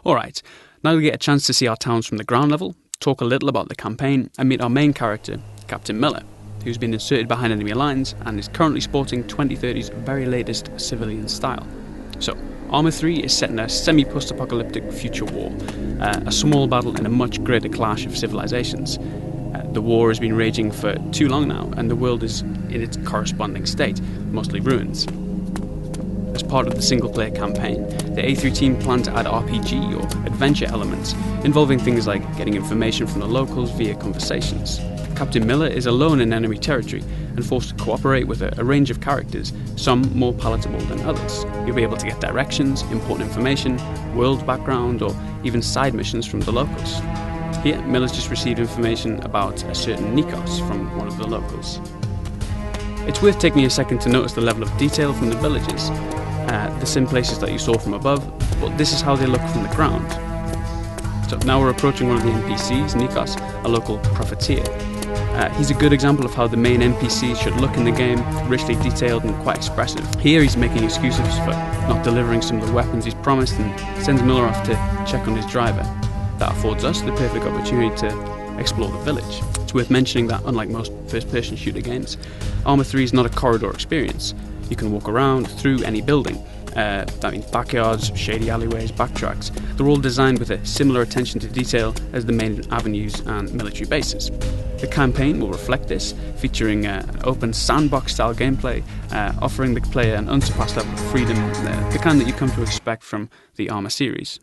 Alright, now we get a chance to see our towns from the ground level, talk a little about the campaign, and meet our main character, Captain Miller, who's been inserted behind enemy lines and is currently sporting 2030's very latest civilian style. So, Arma 3 is set in a semi-post-apocalyptic future war, a small battle in a much greater clash of civilizations. The war has been raging for too long now, and the world is in its corresponding state, mostly ruins. As part of the single-player campaign, the A3 team plan to add RPG or adventure elements, involving things like getting information from the locals via conversations. Captain Miller is alone in enemy territory and forced to cooperate with a range of characters, some more palatable than others. You'll be able to get directions, important information, world background, or even side missions from the locals. Here, Miller's just received information about a certain Nikos from one of the locals. It's worth taking a second to notice the level of detail from the villages, the same places that you saw from above, but this is how they look from the ground. So now we're approaching one of the NPCs, Nikos, a local profiteer. He's a good example of how the main NPC should look in the game, richly detailed and quite expressive. Here he's making excuses for not delivering some of the weapons he's promised and sends Miller off to check on his driver. That affords us the perfect opportunity to explore the village. It's worth mentioning that unlike most first-person shooter games, Arma 3 is not a corridor experience. You can walk around through any building. That means backyards, shady alleyways, backtracks. They're all designed with a similar attention to detail as the main avenues and military bases. The campaign will reflect this, featuring an open sandbox-style gameplay, offering the player an unsurpassed level of freedom, the kind that you come to expect from the Arma series.